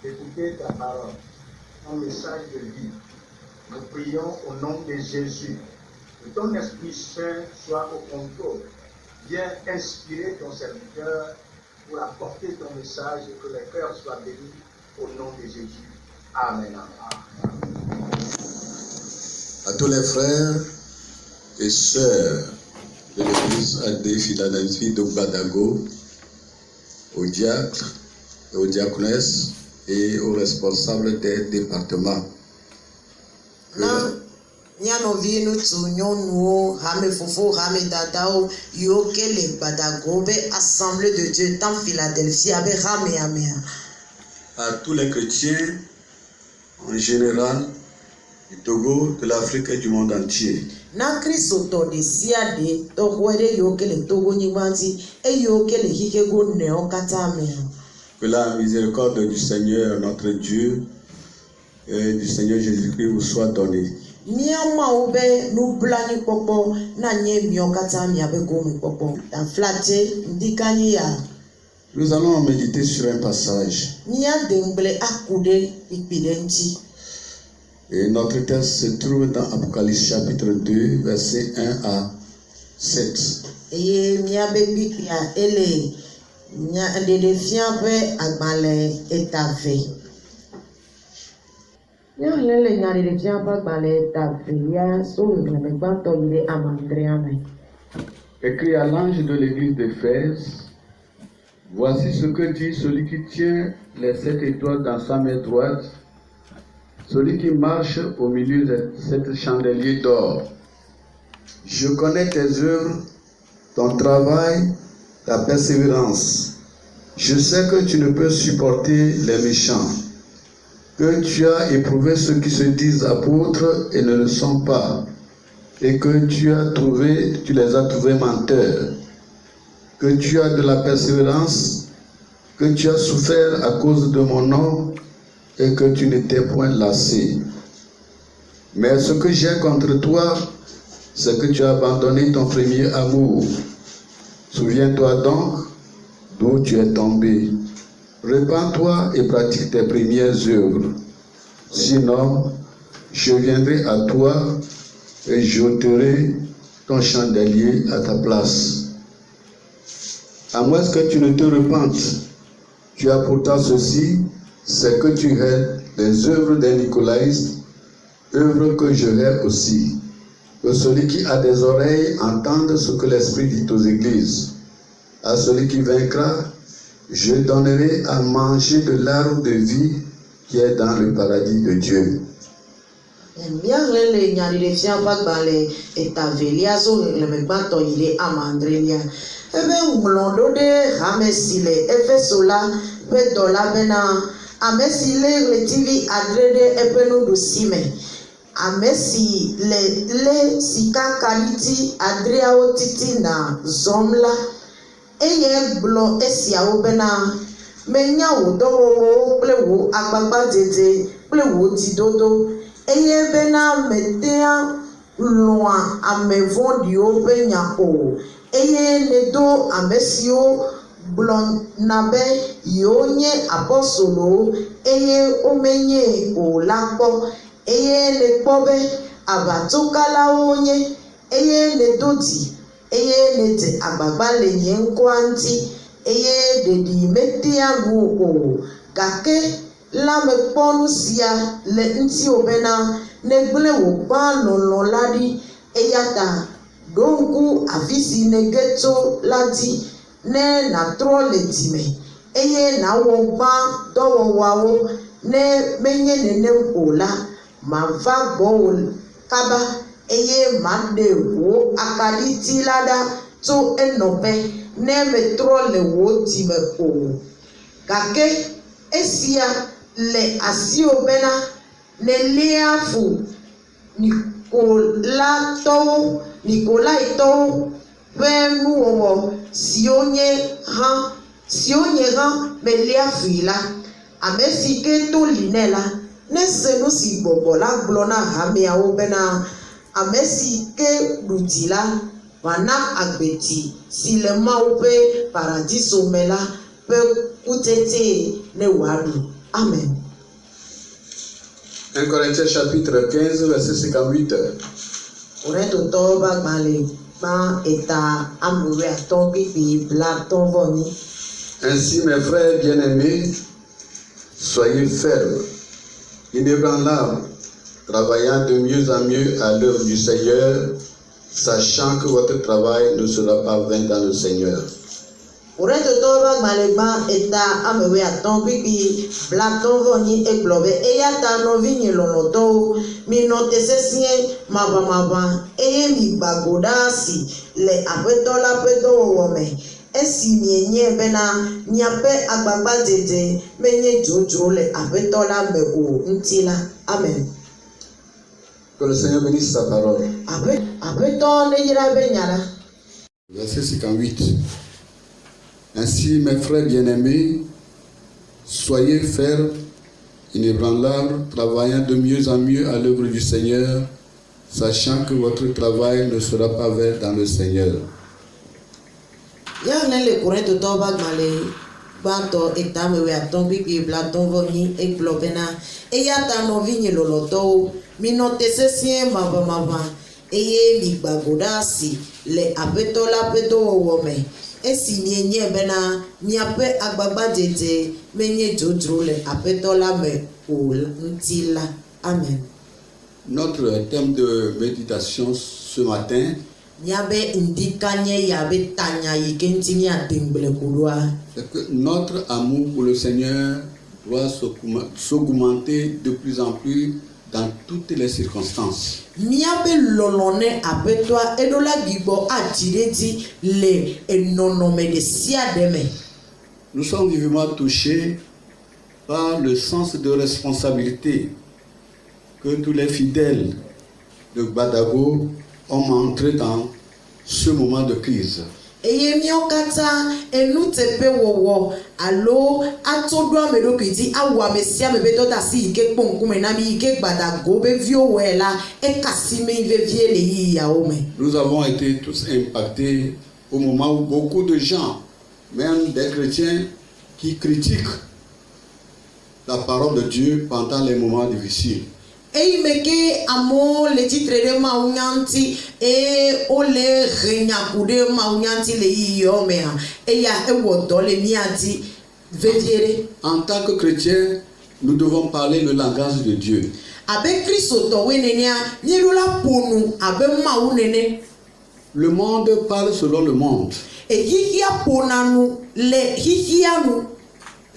Écoutez ta parole, ton message de vie. Nous prions au nom de Jésus. Que ton Esprit Saint soit au contrôle. Viens inspirer ton serviteur pour apporter ton message et que les cœurs soient bénis au nom de Jésus. Amen. À tous les frères et sœurs de l'église AD Philadelphie de Badago, aux diacres et aux diaconesses et aux responsables des départements. Nyanovinu tsunyonu hame fofo hame dadao yokele badagobe assemblée de Dieu dans Philadelphie abe hame amea. À tous les chrétiens en général du Togo, de l'Afrique et du monde entier. Na Kristo to de siade to kwede yokele Togo nyibanti e yokele hikego neo katamea. Que la miséricorde du Seigneur notre Dieu et du Seigneur Jésus-Christ vous soit donnée. Miama ube nublani popo na nye miokata miabe gomi popo. Ta flate ndikani ya. Nous allons méditer sur un passage. Nia dengle akude ikpidenti. Et notre texte se trouve dans Apocalypse chapitre 2, versets 1 à 7. Eye miabe bikya ele nya de fiabe agbale etave. Écrit à l'ange de l'église d'Éphèse, voici ce que dit celui qui tient les 7 étoiles dans sa main droite, celui qui marche au milieu de 7 chandeliers d'or. Je connais tes œuvres, ton travail, ta persévérance. Je sais que tu ne peux supporter les méchants, que tu as éprouvé ceux qui se disent apôtres et ne le sont pas, et que tu les as trouvés menteurs, que tu as de la persévérance, que tu as souffert à cause de mon nom et que tu n'étais point lassé. Mais ce que j'ai contre toi, c'est que tu as abandonné ton premier amour. Souviens-toi donc d'où tu es tombé. Repends-toi et pratique tes premières œuvres. Sinon, je viendrai à toi et j'ôterai ton chandelier à ta place. À moins que tu ne te repentes, tu as pourtant ceci, c'est que tu hais les œuvres des nicolaïstes, œuvres que je hais aussi. Que celui qui a des oreilles entende ce que l'Esprit dit aux églises. À celui qui vaincra, je donnerai à manger de l'arbre de vie qui est dans le paradis de Dieu. Amesi le sika kaliti adria otiti na zomla eye blo esia obena menya wodo plewo agbagba dede plewo didodo eye bena metea loa amevon di obenya o eye nedo amesio blon nabe yonye apostolo eye omenye o lapo eye le kpobe abatukala onye eye le doti eye le te agbagba le nye nkwanti eye de di metia o gake la me kponu sia le nti obena negle wo pa lolo ladi eyata donku afisi negeto ladi ne na tro le dime eye na wo pa do wawo ne menye nene ola ma va gbɔ kaba eye ma de wo akaditi la ɖa tso enɔƒe ne me trɔ le wo dime o gake esia le asiwo bena ne lia fu nikolaitɔwo ƒe nuwɔwɔ siwo nye hã me lia fui la ame si ke to li nɛ la. Ne se nu si gbɔgbɔ la gblɔ na hameawo bena ame si ke ɖudi la wòana agbeti si le Mawu ƒe paradiso me la ƒe kutete ne wòaɖu. Amen. 1 Corinthiens chapitre 15 verset 58. Korintotɔwo ƒe agbalẽ gbã eta ame atɔ̃ kpekpe blatɔ̃-vɔ-8. Ainsi, mes frères bien-aimés, soyez fermes, inébranlables, travaillant de mieux en mieux à l'œuvre du Seigneur, sachant que votre travail ne sera pas vain dans le Seigneur. Korintotɔwo ƒe agbalẽ gbã eta ame atɔ̃ kpekpe blatɔ̃-vɔ-8 egblɔ be eya ta nɔvinye lɔlɔ̃tɔwo minɔ te sesĩe maʋamaʋã eye migbã go ɖa asi le Aƒetɔ la ƒe dɔwɔwɔ me. Esi mienye bena miaƒe agbagbadzedze menye dzodzro le Aƒetɔ la me o ŋuti la. Amen. Que le Seigneur bénisse sa parole. Aƒetɔ ne yra be nya la. Verset 58. Ainsi, mes frères bien-aimés, soyez fermes, inébranlables, travaillant de mieux en mieux à l'œuvre du Seigneur, sachant que votre travail ne sera pas vain dans le Seigneur. Ya ne le Korintotɔwo ƒe agbalẽ gbãtɔ eta ame atɔ̃ kpekpe blatɔ̃-vɔ-8 egblɔ bena eya ta nɔvinye lɔlɔ̃tɔwo minɔ te sesĩe maʋamaʋã eye migbã go ɖa asi le Aƒetɔ la ƒe dɔwɔwɔ me. Esi mienye bena miaƒe agbagbadzedze menye dzodzro le Aƒetɔ la me o ŋuti la. Amen. Notre thème de méditation ce matin, Nyabe ndikanye yabe tanya yikentini adengbele kulwa. c'est que notre amour pour le Seigneur doit s'augmenter de plus en plus dans toutes les circonstances. Nyabe lolone apetwa edola gibo atireti le enonome de siademe. Nous sommes vivement touchés par le sens de responsabilité que tous les fidèles de Gbadago ont montré dans ce moment de crise. Eye miokata enutepe wowo alo atodwa medokiti awa mesia mebeto dasi ike kponkume na mi ike Gbadago be viowela e kasime vevie le yi yaome. Nous avons été tous impactés au moment où beaucoup de gens, même des chrétiens, qui critiquent la parole de Dieu pendant les moments difficiles. Eyi meke amo le titre de maunyanti e ole renyakude maunyanti le yomea eya ewodo le miati veviere. En tant que chrétiens, nous devons parler le langage de Dieu. Abe Kristo to wenenia nyerula ponu abe maunene. Le monde parle selon le monde. E hihia ponanu le hihianu.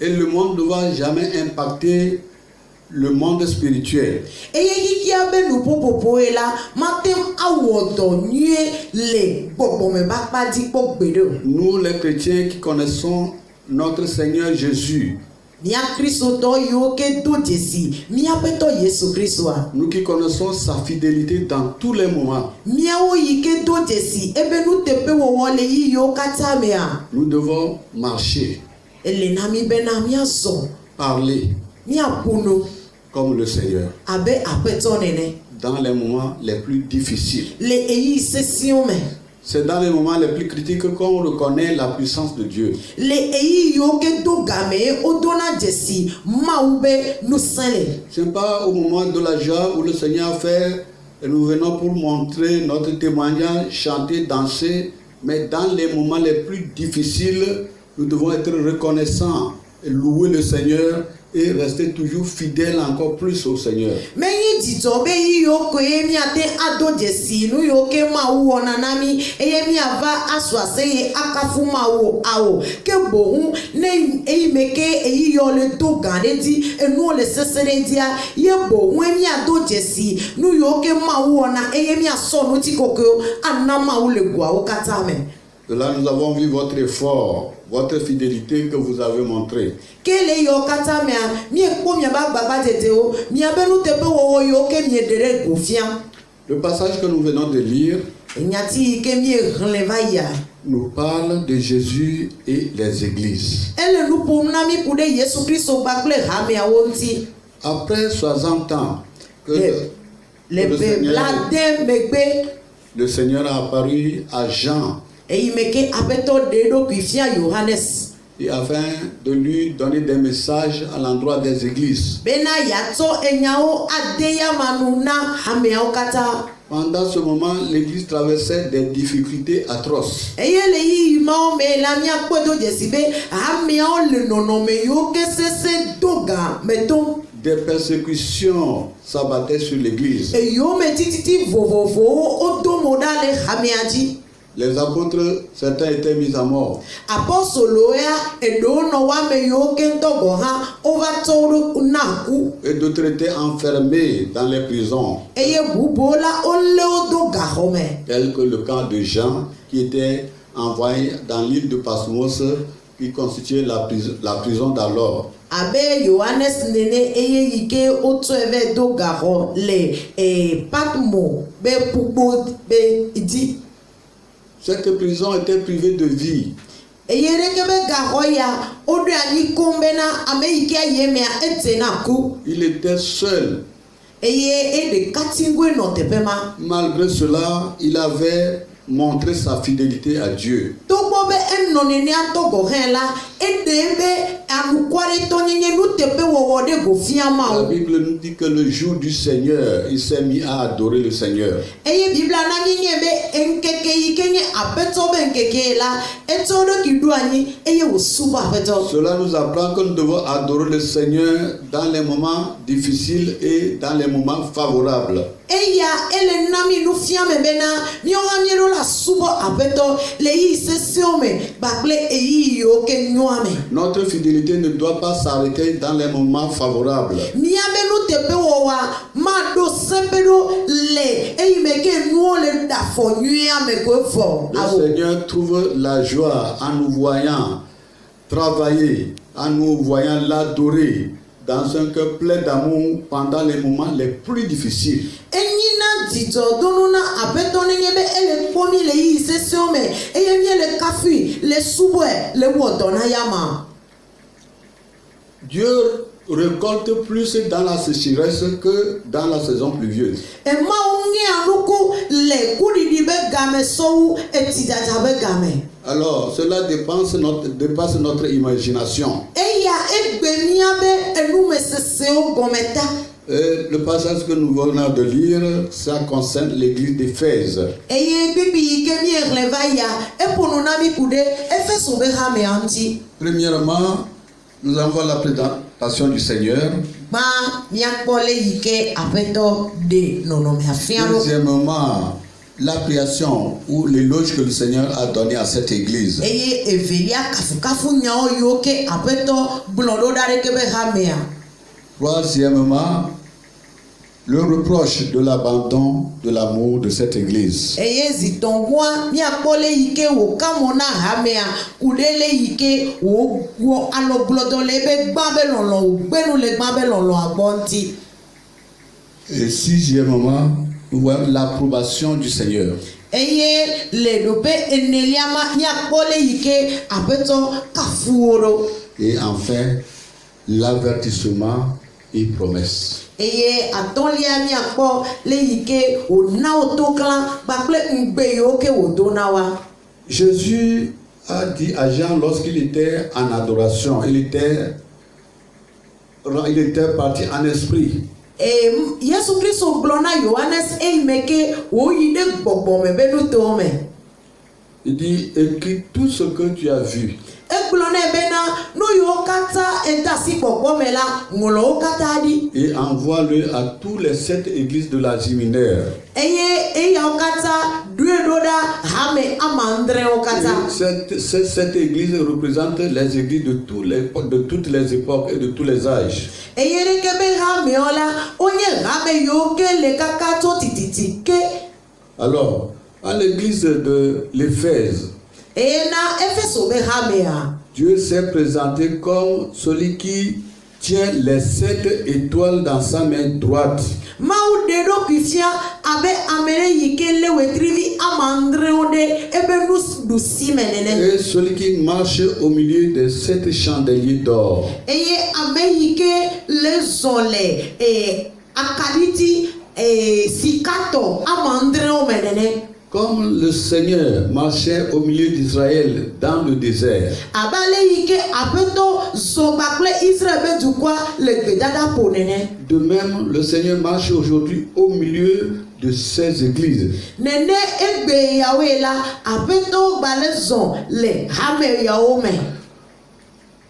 Et le monde ne va jamais impacter le monde spirituel. Eye hikia be nu popopo ela matem awodo nye le bobo me bakpa di pokbedo. Nous les chrétiens qui connaissons notre Seigneur Jésus, Mia Kristo to yoke do jesi mia peto Yesu Kristo a. nous qui connaissons sa fidélité dans tous les moments, Mia o yike do jesi ebe nu tepe wowo le yi yo kata mea. nous devons marcher, Ele na mi bena mia zo parler mia puno comme le Seigneur abe apeto nene dans les moments les plus difficiles. le eyi session me. C'est dans les moments les plus critiques qu'on reconnaît la puissance de Dieu. Le eyi yoke do game o dona jesi maube nu sele. Ce n'est pas au moment de la joie où le Seigneur fait et nous venons pour montrer notre témoignage, chanter, danser, mais dans les moments les plus difficiles, nous devons être reconnaissants et louer le Seigneur et rester toujours fidèles encore plus au Seigneur. Mais yi dito be yi yoko ye mi ate ado jesi nu yoke ma uwo nanami eye mi ava aswase ye akafu ma wo awo ke bohun ne eyi meke eyi yo le do gande di enu le sesere dia ye bohun mi ado jesi nu yoke ma uwo na eye mi aso no ti kokyo anama u le gwa o kata me. De là, nous avons vu votre effort, votre fidélité que vous avez montré. Kele yo kata me mi ekpo mi ba baba tete o mi abenu tepe wo yo ke mi edere gofian. Le passage que nous venons de lire Enyati ke mi releva ya. nous parle de Jésus et les églises. Ele nu pomna mi pude Yesu Kristo bakle hame awonti. Après 60 ans que Le blade megbe le Seigneur a apparu à Jean eyi meke abeto dedo kwifia Yohannes. et afin de lui donner des messages à l'endroit des églises. Bena yato enyao adeya manuna hame awkata. Pendant ce moment, l'église traversait des difficultés atroces. Eyele yi mao me la mi akwedo jesibe hame aw le nonome yo ke sese doga meton. Des persécutions s'abattaient sur l'église. Eyo me tititi vovovo odo modale hame aji. Les apôtres, certains étaient mis à mort. Apostoloya edo no wa me yo ke ntogo ha overtoro naku. Et d'autres étaient enfermés dans les prisons, Eye bubola ole odo gahome. tel que le camp de Jean, qui était envoyé dans l'île de Patmos, qui constituait la prison d'alors. Abe Yohannes nene eye yike oto eve do gaho le Patmo be pupo be idi. Cette prison était privée de vie. Eye rekebe gaho ya odo ani kombena ame yike yemea etena ku. Il était seul. Eye de katingwe no tepema. Malgré cela, il avait montré sa fidélité à Dieu. Tobo be enonene atogo hela edebe anukware tonyenye nu tepe wowode go fiama La o. Bible nous dit que le jour du Seigneur, il s'est mis à adorer le Seigneur. Eye bibla na nyebe enkeke ke nye apeto be nkeke la eto do ki du anyi eye wo suba apeto. Cela nous apprend que nous devons adorer le Seigneur dans les moments difficiles et dans les moments favorables. Eya ele nami nu fiame bena mionga miero la subo apeto le yi sesiome bakle eyi yo ke nyuame. Notre fidélité ne doit pas s'arrêter dans les moments favorables. Miabe nu tepe wowa ma do sempedo le eyi meke nuole da fo nyuame ko fo. Le Seigneur trouve la joie en nous voyant travailler, en nous voyant l'adorer dans un cœur plein d'amour pendant les moments les plus difficiles. Enyina dito donuna apeto nenyebe ele pomi le yi sesiome eye mie le kafi le subwe le wodona yama. Dieu récolte plus dans la sécheresse que dans la saison pluvieuse. E ma unge anuku le kudidi be game sou etidaja be game. Alors, cela dépasse notre imagination. Eya egbemia be enume seseo gometa. Et le passage que nous venons de lire, ça concerne l'église d'Éphèse. Eye bibi ke mi relevaya eponunami kude efeso be hame anti. Premièrement, nous avons la présentation du Seigneur. Ma miakpole yike apeto de nonome afiano. Deuxièmement, l'appréciation ou l'éloge que le Seigneur a donné à cette église. Eye evelia kafu nyao yoke apeto blondo dare kebe hamea. Troisièmement, le reproche de l'abandon de l'amour de cette église. Eye zitongwa miakpole yike wo kamona hamea kudele yike wo alo blondo lebe gbabelolo wo gbenu le gbabelolo abonti. Et sixièmement, nous voyons l'approbation du Seigneur. Eye le dope eneliama miakpole yike apeto kafuoro. Et enfin, l'avertissement et promesse. Eye atolia miakpo le yike o na otoklan bakle ngbe yoke o donawa. Jésus a dit à Jean lorsqu'il était en adoration, il était parti en esprit. Yesu Kristo blona Yohanes meke o yide gbogbo me benu tome. Il dit, écris tout ce que tu as vu. Et envoie-le à tous les 7 églises de l'Asie mineure. Ces 7 églises représentent les églises de toutes les époques et de tous les âges. Alors, à l'église de l'Éphèse, Dieu s'est présenté comme celui qui tient les 7 étoiles dans sa main droite. Et celui qui marche au milieu des 7 chandeliers d'or. Comme le Seigneur marchait au milieu d'Israël dans le désert. De même, le Seigneur marche aujourd'hui au milieu de ces églises.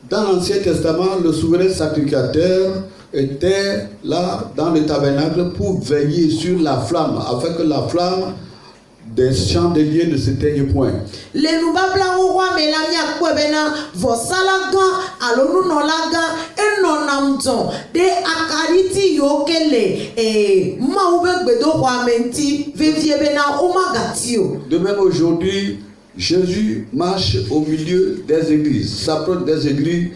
Dans l'Ancien Testament, le souverain sacrificateur était là dans le tabernacle pour veiller sur la flamme, afin que la flamme des chandeliers ne s'éteignent point. De même aujourd'hui, Jésus marche au milieu des églises, s'approche des églises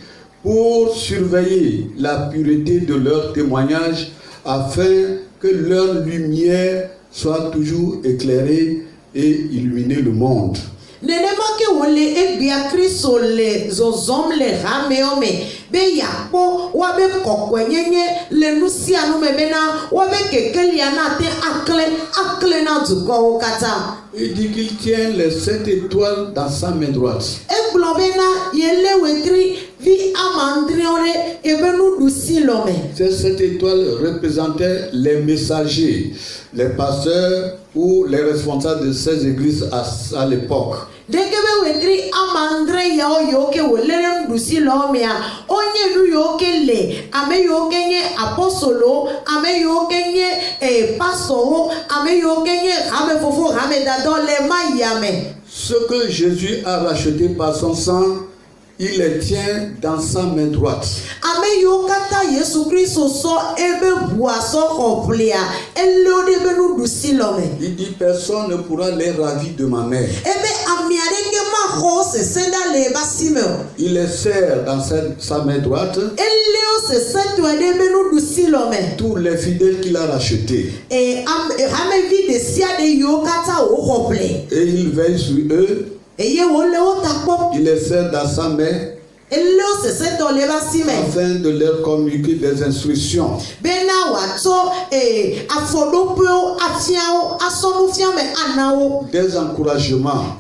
pour surveiller la pureté de leur témoignage afin que leur lumière soit toujours éclairée et illuminer le monde. be yakpo wa be kokwenyenye le nusia no mebena wa be kekelia na te akle na duko kata. Il dit qu'il tient les 7 étoiles dans sa main droite. E globena yele wetri vi amandriore ebenu dusilome. Ces 7 étoiles représentaient les messagers, les pasteurs ou les responsables de ces églises à l'époque. Dekebe wetri amandre yoke wolere dusilomia onye nu yoke le ame yoke nye apostolo ame yoke nye pastor ame yoke nye ame fofo ame dado le mayame. Ce que Jésus a racheté par son sang, il les tient dans sa main droite. Ame yokata Yesu Christo so ebe boaso complea elo de benu dusilome. Il dit personne ne pourra les ravir de ma main. Ebe amiareke ma ho se senda le basime. Il les serre dans sa main droite. Elio se senda de benu dusilome. Tous les fidèles qu'il a rachetés. Et ame vi de sia de yokata o comple. Et il veille sur eux. Il les serre dans sa main afin de leur communiquer des instructions. Des encouragements.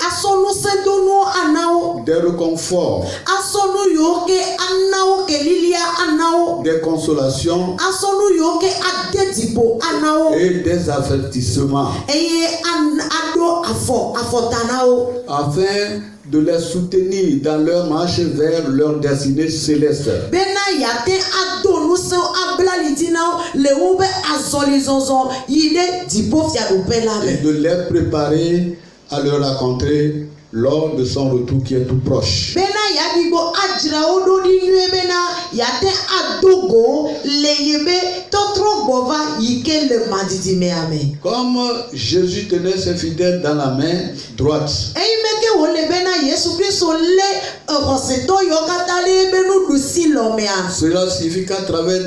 Des réconforts. Des consolations. Et des avertissements. Afin de les soutenir dans leur marche vers leur destinée céleste. Et de les préparer à leur rencontrer lors de son retour qui est tout proche. Comme Jésus tenait ses fidèles dans la main droite, cela signifie qu'à travers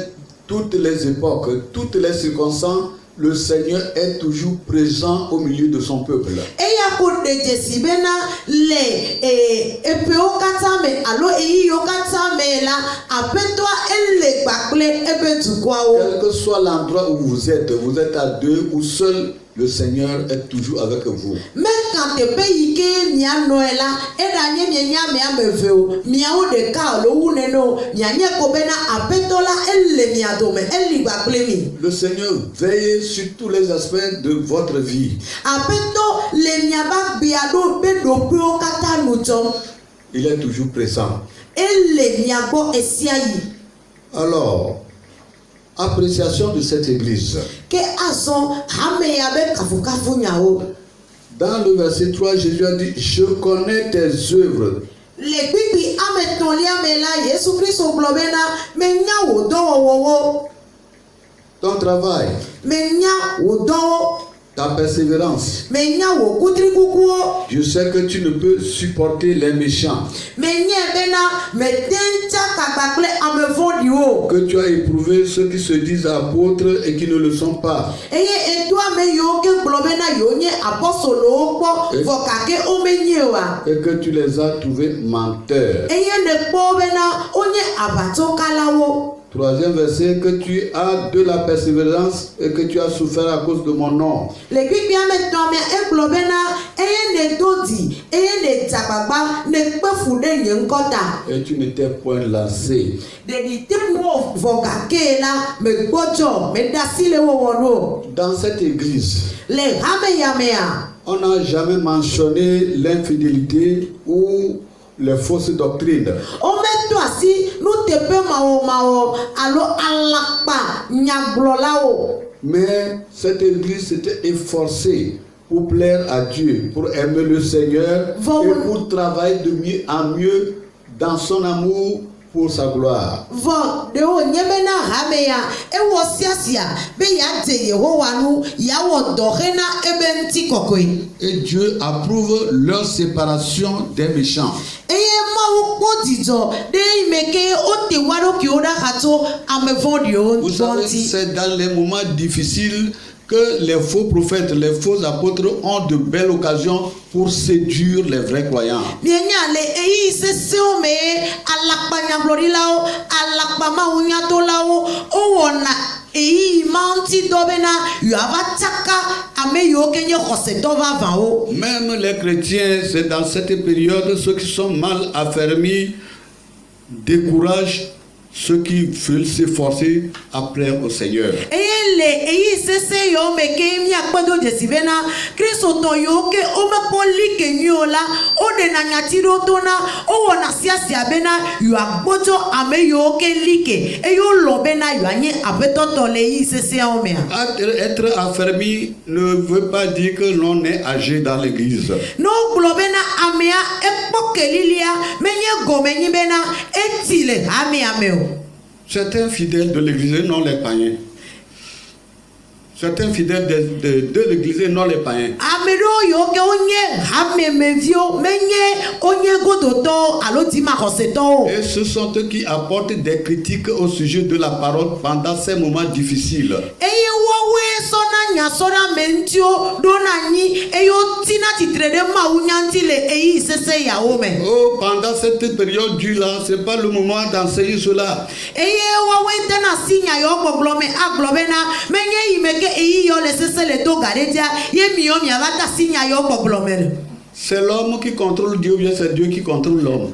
toutes les époques, toutes les circonstances, le Seigneur est toujours présent au milieu de son peuple. Quel que soit l'endroit où vous êtes à deux ou seul, le Seigneur est toujours avec vous. Le Seigneur veille sur tous les aspects de votre vie. Il est toujours présent. Alors, appréciation de cette église. Dans le verset 3, Jésus a dit, je connais tes œuvres. Ton travail, ta persévérance. Je sais que tu ne peux supporter les méchants. Que tu as éprouvé ceux qui se disent apôtres et qui ne le sont pas. Et que tu les as trouvés menteurs. Troisième verset, que tu as de la persévérance et que tu as souffert à cause de mon nom. Et tu n'étais point lassé. Dans cette église, on n'a jamais mentionné l'infidélité ou les fausses doctrines. Mais cette église s'était efforcée pour plaire à Dieu, pour aimer le Seigneur et pour travailler de mieux en mieux dans son amour pour sa gloire. Et Dieu approuve leur séparation des méchants. Vous savez, c'est dans les moments difficiles que les faux prophètes, les faux apôtres ont de belles occasions pour séduire les vrais croyants. Mienya le eyi seseo me alakpa nyaglorilawo alakpa maunyatolawo owona eyi manti dobena yuava tsaka ame yo kenye khoseto va vao. Même les chrétiens, c'est dans cette période, ceux qui sont mal affermis découragent ceux qui veulent s'efforcer à plaire au Seigneur. Eyele eyi sese yo me ke mi akpado jesivena Kristo to yo ke o me poli ke nyola o de na nyatiro tona o wona siasia bena yo agboto ame yo ke like e yo lo bena yo anye abetoto le yi sese o me. Être affermi ne veut pas dire que l'on est âgé dans l'église. No globena amea epokelilia menye gomenyi bena etile ameo. Certains fidèles de l'église, non les païens. Certains fidèles de l'église, non les païens. Amedo yo ke onye hamemevio menye onye godoto alodima khoseto. Et ce sont eux qui apportent des critiques au sujet de la parole pendant ces moments difficiles. Eye wawe sona nya sona mentio dona ni eyo tina titrede ma unyanti le eyi sese yaome. Oh, pendant cette période dure là, c'est pas le moment d'enseigner cela. Eye wawe tena sinya yo gboglome aglobena menye imeke eyi yo le sese le to garedia ye miyo mi avata sinya yo gboglome. C'est l'homme qui contrôle Dieu, bien c'est Dieu qui contrôle l'homme.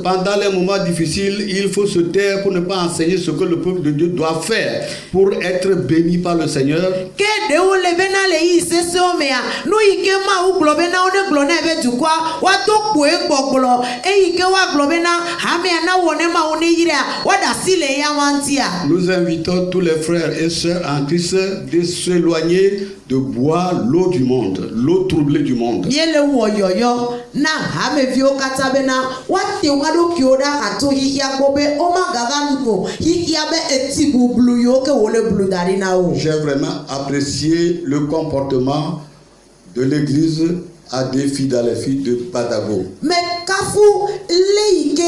Pendant les moments difficiles, il faut se taire pour ne pas enseigner ce que le peuple de Dieu doit faire pour être béni par le Seigneur. Nous invitons tous les frères et sœurs en Christ de s'éloigner de boire l'eau du monde, l'eau troublée du monde. J'ai vraiment apprécié le comportement de l'église à des filles dans les filles de Badago. Mais Kafou, l'éike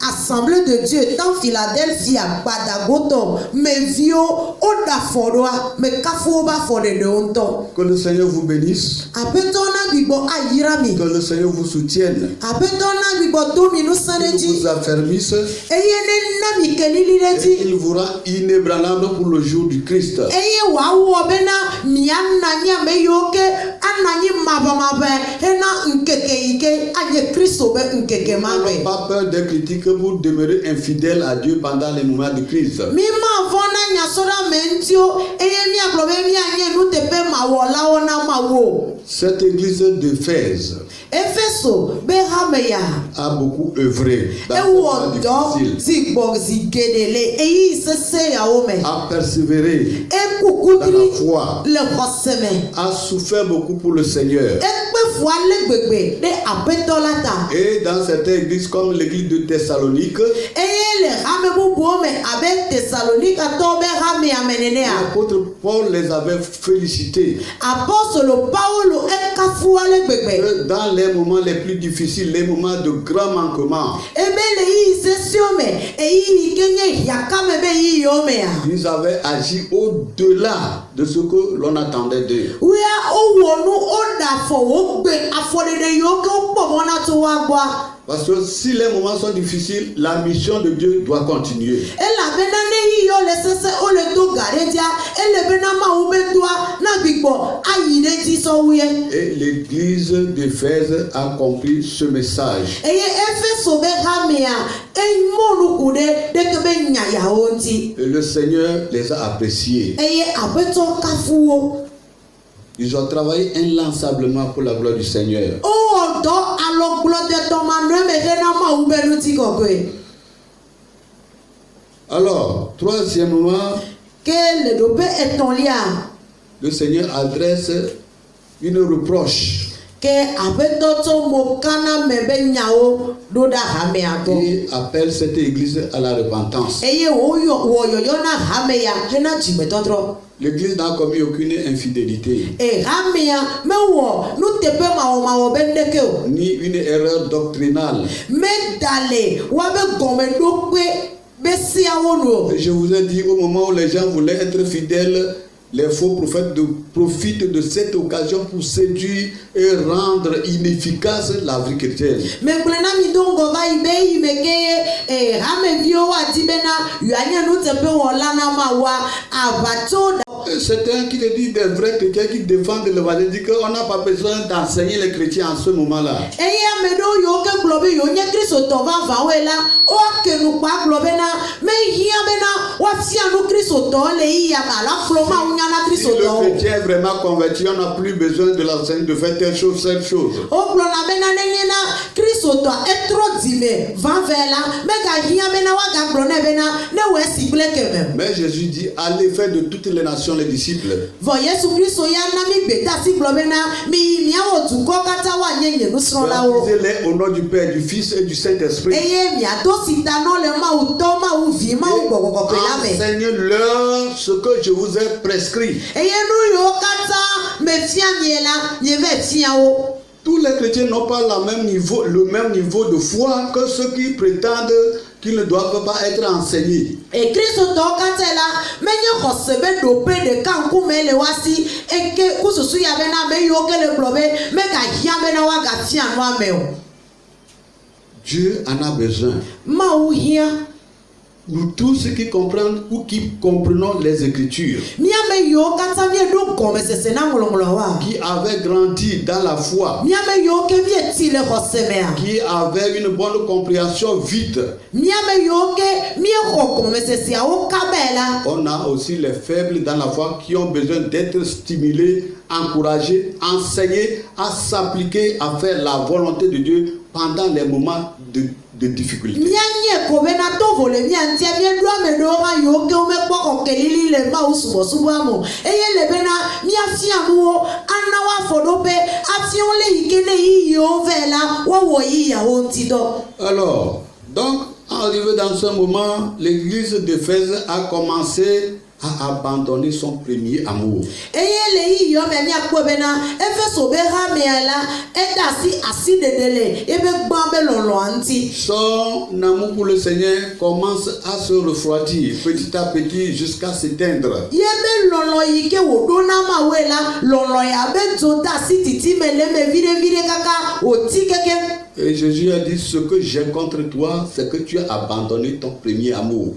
assemblée de Dieu dans Philadelphie à Badagoto, mais vio au daforoa, mais Kafou va fore de honto. Que le Seigneur vous bénisse. Apetona bibo ayirami. Que le Seigneur vous soutienne. Apetona bibo dominu saneji. Qu'il vous affermisse. Eyene nami kelilireti. Et il vous rend inébranlable pour le jour du Christ. Eye wa wobena mianna nya meyoke ananyi mabamabe. N'ayons pas peur des critiques pour demeurer infidèle à Dieu pendant les moments de crise. Cette église d'Éphèse a beaucoup œuvré dans les moments difficiles, a persévéré dans la foi, a souffert beaucoup pour le Seigneur. Et dans certaines églises comme l'église de Thessalonique, l'apôtre Paul les avait félicités. Dans les moments les plus difficiles, les moments de grand manquement, ils avaient agi au-delà de ce que l'on attendait d'eux. Parce que si les moments sont difficiles, la mission de Dieu doit continuer. Et l'église d'Éphèse a compris ce message. Et le Seigneur les a appréciés. Ils ont travaillé inlassablement pour la gloire du Seigneur. Alors, troisièmement, le Seigneur adresse une reproche. Il appelle cette église à la repentance. L'église n'a commis aucune infidélité, ni une erreur doctrinale. besiawo Je vous ai dit, au moment où les gens voulaient être fidèles, les faux prophètes profitent de cette occasion pour séduire et rendre inefficace la vie chrétienne. Certains qui te disent des vrais chrétiens qui défendent l'évangile disent qu'on n'a pas besoin d'enseigner les chrétiens en ce moment-là. Si le chrétien est vraiment converti, on n'a plus besoin de l'enseigner de faire telle chose, cette chose. Mais Jésus dit, allez faire de toutes les nations les disciples. On Baptisez-les au nom du Père, du Fils et du Saint-Esprit. Enseignez-leur ce que je vous ai prescrit. Tous les chrétiens n'ont pas le même niveau de foi que ceux qui prétendent qu'ils ne doivent pas être enseignés. Dieu en a besoin. Nous tous qui comprennent ou qui comprenons les Écritures, qui avaient grandi dans la foi, qui avaient une bonne compréhension vite, on a aussi les faibles dans la foi qui ont besoin d'être stimulés, encouragés, enseignés à s'appliquer à faire la volonté de Dieu pendant les moments de difficulté. Alors, donc, arrivé dans ce moment, l'église d'Éphèse a commencé à abandonner son premier amour. Son amour pour le Seigneur commence à se refroidir petit à petit jusqu'à s'éteindre. Et Jésus a dit, ce que j'ai contre toi, c'est que tu as abandonné ton premier amour.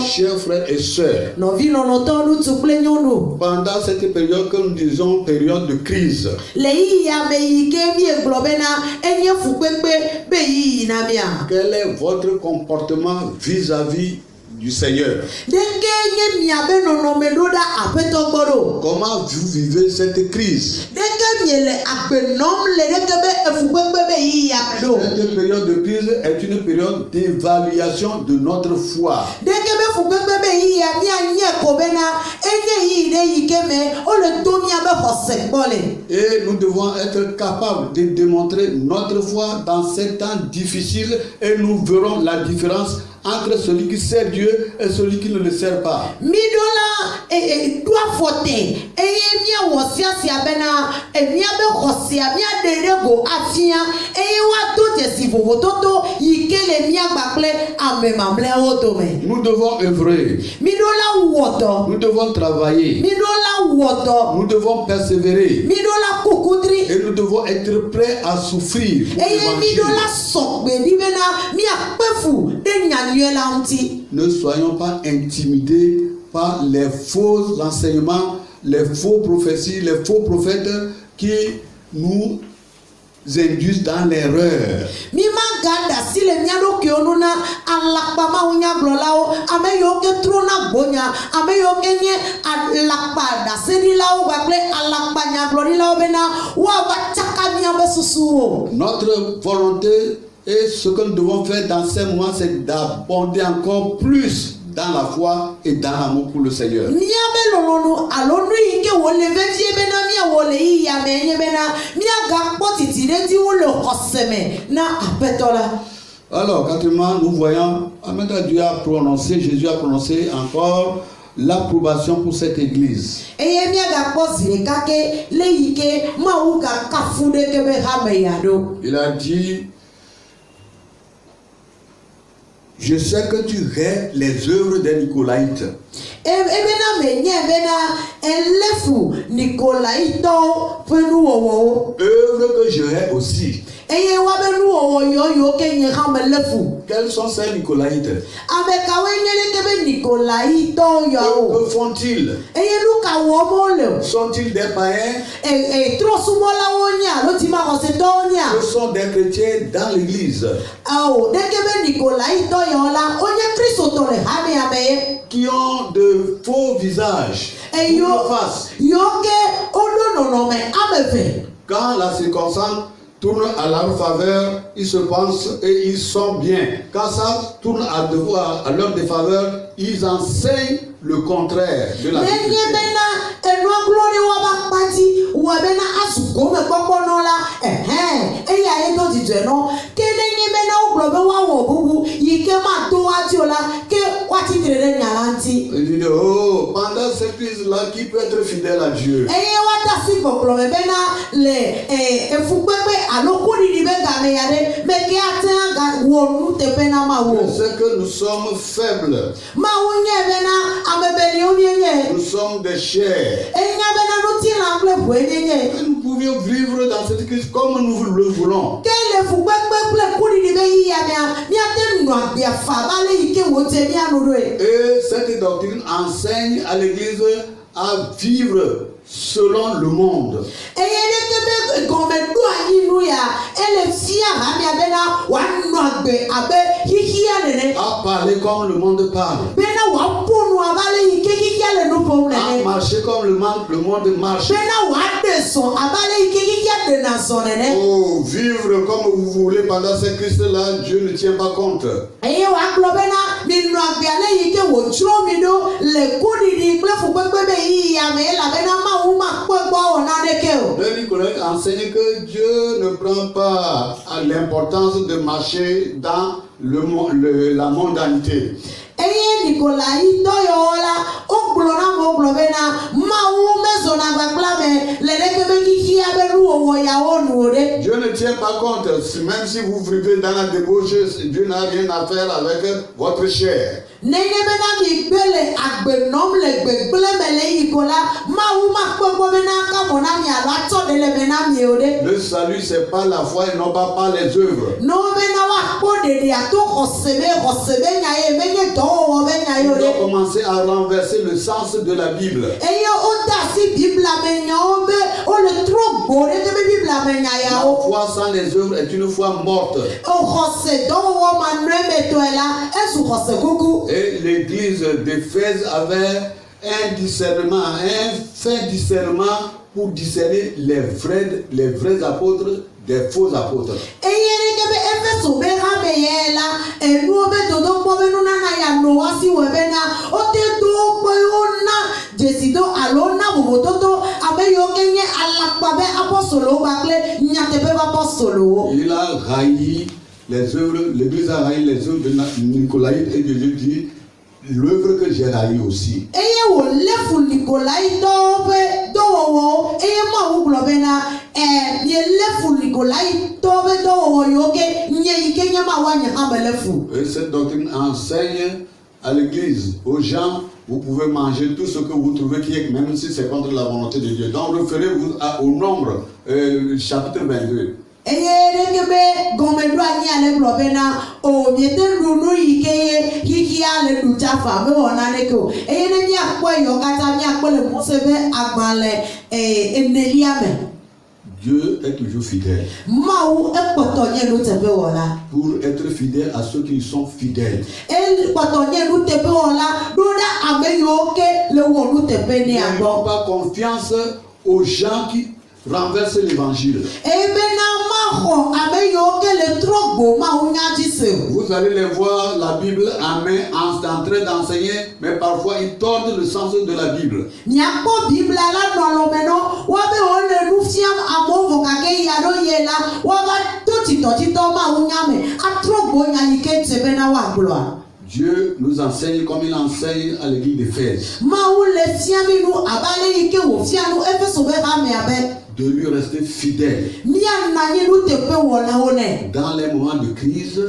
Chers frères et sœurs, pendant cette période que nous disons période de crise, quel est votre comportement vis-à-vis du Seigneur? Comment vous vivez cette crise? Cette période de crise est une période d'évaluation de notre foi. Et nous devons être capables de démontrer notre foi dans ces temps difficiles et nous verrons la différence entre celui qui sert Dieu et celui qui ne le sert pas. Nous devons œuvrer. Nous devons travailler. Nous devons persévérer. Et nous devons être prêts à souffrir pour l'évangile. Ne soyons pas intimidés par les faux enseignements, les faux prophéties, les faux prophètes qui nous induisent dans l'erreur. Notre volonté et ce que nous devons faire dans ces moments, c'est d'abonder encore plus dans la foi et dans l'amour pour le Seigneur. Alors, quatrièmement, nous voyons, Dieu a prononcé, Jésus a prononcé encore l'approbation pour cette église. Il a dit, je sais que tu hais les œuvres des Nicolaïtes. Œuvres que je hais aussi. Quels sont ces Nicolaïtes? Que font-ils? Sont-ils des païens? Ce sont des chrétiens dans l'église qui ont de faux visages, faces. Quand la circonstance tourne à leur faveur, ils se pensent et ils sont bien. Quand ça tourne à leur défaveur, ils enseignent le contraire de la vérité. Il dit, oh, pendant cette crise-là, qui peut être fidèle à Dieu? Je sais que nous sommes faibles. Nous sommes des chairs. Nous pouvions vivre dans cette crise comme nous le voulons. Et cette doctrine enseigne à l'Église à vivre selon le monde. À parler comme le monde parle. À marcher comme le monde marche. Oh, vivre comme vous voulez pendant cette crise-là, Dieu ne tient pas compte. Le Nicolaïte enseigne que Dieu ne prend pas l'importance de marcher dans la mondanité. Dieu ne tient pas compte, même si vous vivez dans la débauche, Dieu n'a rien à faire avec votre chair. Le salut, c'est pas la foi et non pas les œuvres. On doit commencer à renverser le sens de la Bible. La foi sans les œuvres est une foi morte. Et l'église d'Éphèse avait un discernement, un fin discernement pour discerner les vrais apôtres des faux apôtres. Il a railli les œuvres, l'église a railli les œuvres de Nicolaïte et Dieu dit l'œuvre que j'ai railli aussi. Et cette doctrine enseigne à l'église, aux gens, vous pouvez manger tout ce que vous trouvez qui est, même si c'est contre la volonté de Dieu. Donc référez-vous au Nombre, chapitre 22. Dieu est toujours fidèle. Pour être fidèle à ceux qui sont fidèles. N'ayons pas confiance aux gens qui renversent l'évangile. Vous allez les voir, la Bible en train d'enseigner, mais parfois ils tordent le sens de la Bible. Dieu nous enseigne comme il enseigne à l'église d'Éphèse. De lui rester fidèle. Dans les moments de crise.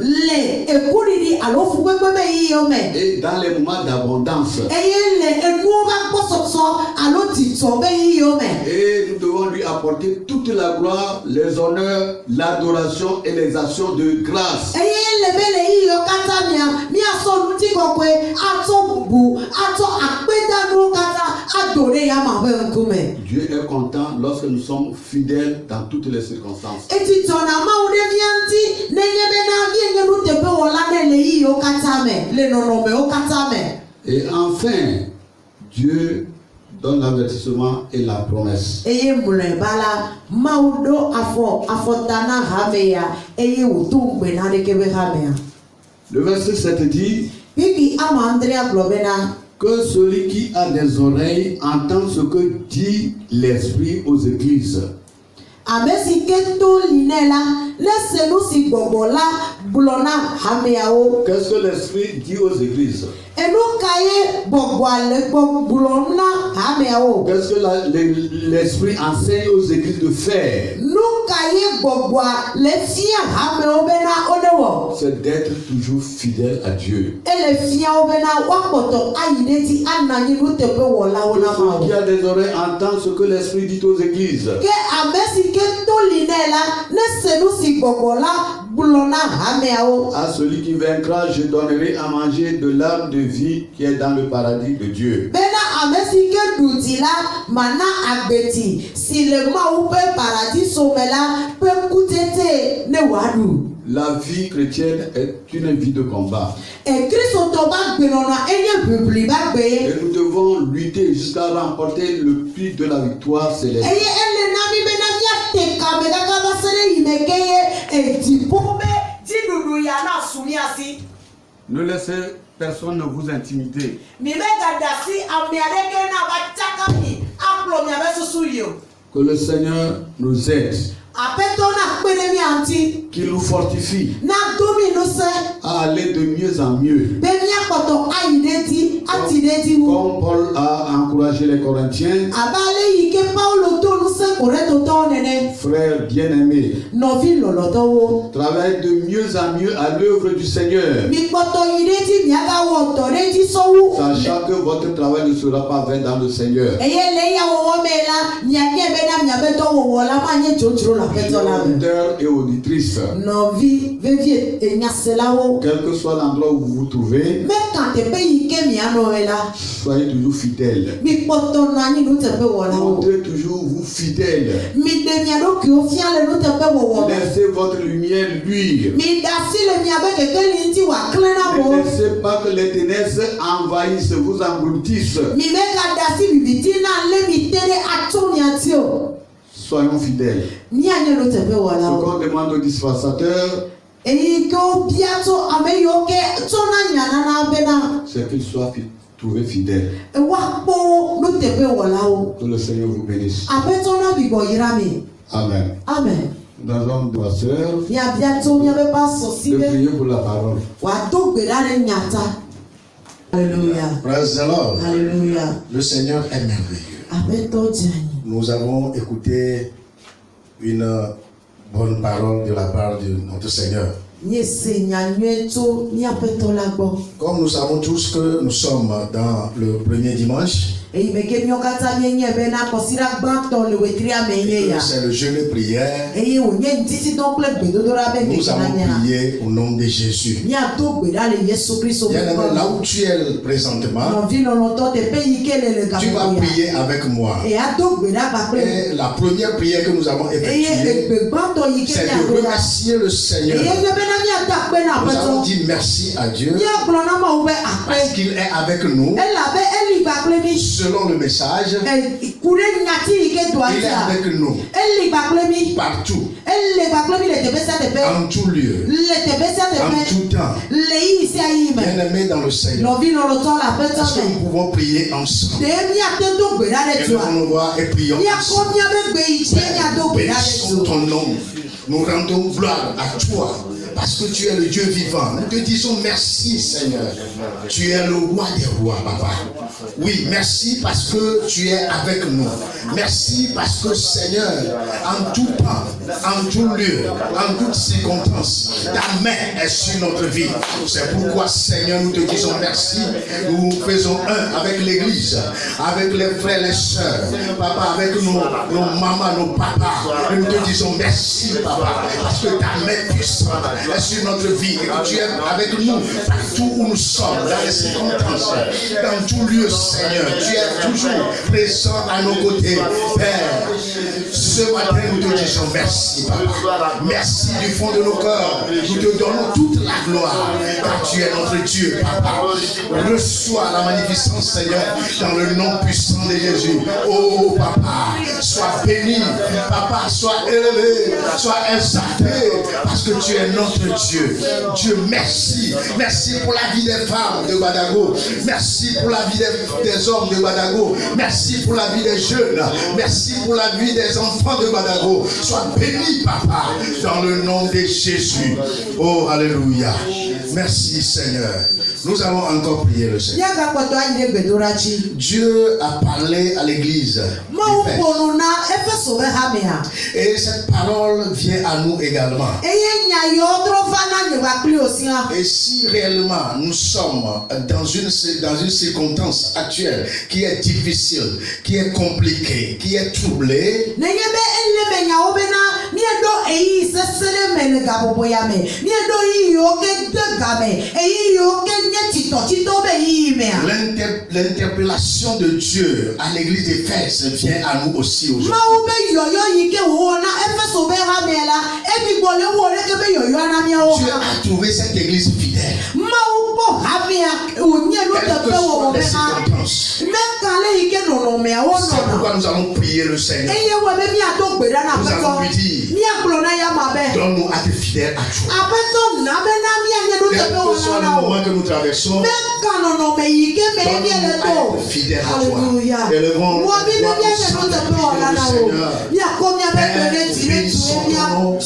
Et dans les moments d'abondance. Et nous devons lui apporter toute la gloire, les honneurs, l'adoration et les actions de grâce. Dieu est content lorsque nous sommes fidèles dans toutes les circonstances. Et enfin, Dieu donne l'avertissement et la promesse. Le verset 7 dit que celui qui a des oreilles entend ce que dit l'Esprit aux églises. Qu'est-ce que l'Esprit dit aux églises? Qu'est-ce que l'Esprit enseigne aux églises de faire? C'est d'être toujours fidèle à Dieu. Celui qui a des oreilles entend ce que l'Esprit dit aux églises. À celui qui vaincra, je donnerai à manger de l'arbre de vie qui est dans le paradis de Dieu. La vie chrétienne est une vie de combat. Et nous devons lutter jusqu'à remporter le prix de la victoire céleste. Ne laissez personne ne vous intimider. Que le Seigneur nous aide. Qu'il nous fortifie à aller de mieux en mieux. Comme Paul a encouragé les Corinthiens, frères bien-aimés, travaillez de mieux en mieux à l'œuvre du Seigneur, sachant que votre travail ne sera pas vain dans le Seigneur. Auditeurs et auditrices, quel que soit l'endroit où vous vous trouvez, soyez toujours fidèles. Montrez toujours vous fidèles. Laissez votre lumière luire. Ne laissez pas que les ténèbres envahissent, vous engloutissent. Soyons fidèles. Ce qu'on demande aux dispensateurs, c'est qu'ils soient trouvés fidèles. Que le Seigneur vous bénisse. Amen. Amen. Nous allons, ma soeur, de prier pour la parole. Alléluia. Praise the Lord. Alléluia. Le Seigneur est merveilleux. Nous avons écouté une bonne parole de la part de notre Seigneur. Comme nous savons tous que nous sommes dans le premier dimanche, et que c'est le jeûne de prière, nous allons prier au nom de Jésus. Bien-aimé, là où tu es présentement, tu vas prier avec moi. Et la première prière que nous avons effectuée, c'est de remercier le Seigneur. Nous avons dit merci à Dieu parce qu'il est avec nous. Selon le message, il est avec nous partout, en tout lieu, en tout temps. Bien-aimés dans le Seigneur, est-ce que nous pouvons prier ensemble? Et nous voir et prions ensemble. Bénissons ton nom. Nous rendons gloire à toi parce que tu es le Dieu vivant. Nous te disons merci, Seigneur. Tu es le roi des rois, papa. Oui, merci parce que tu es avec nous. Merci parce que, Seigneur, en tout temps, en tout lieu, en toutes circonstances, ta main est sur notre vie. C'est pourquoi, Seigneur, nous te disons merci. Nous faisons un avec l'église, avec les frères, les sœurs, papa, avec nos mamans, nos papas. Et nous te disons merci, papa, parce que ta main puissante est sur notre vie et que tu es avec nous partout où nous sommes, dans les circonstances, dans tout lieu, Seigneur. Tu es toujours présent à nos côtés, Père. Ce matin, nous te disons merci, papa. Merci du fond de nos cœurs. Nous te donnons toute la gloire, car tu es notre Dieu, papa. Reçois la magnificence, Seigneur, dans le nom puissant de Jésus. Oh, papa, sois béni, papa, sois élevé, sois exalté, parce que tu es notre Dieu. Dieu, merci. Merci pour la vie des femmes de Badago. Merci pour la vie des hommes de Badago. Merci pour la vie des jeunes. Merci pour la vie des enfants de Badago. Sois béni, papa, dans le nom de Jésus. Oh, alléluia. Merci, Seigneur. Nous allons encore prier le Seigneur. Dieu a parlé à l'église. Et cette parole vient à nous également. Et si réellement nous sommes dans une circonstance actuelle qui est difficile, qui est compliquée, qui est troublée, l'interpellation de Dieu à l'église d'Éphèse vient à nous aussi aujourd'hui. Dieu a trouvé cette église fidèle. C'est pourquoi nous allons prier le Seigneur. Nous allons lui dire, donne-nous à être fidèles à toi. Quel que soit le moment que nous traversons, donne-nous à être fidèles à toi. Élevons la Seigneur.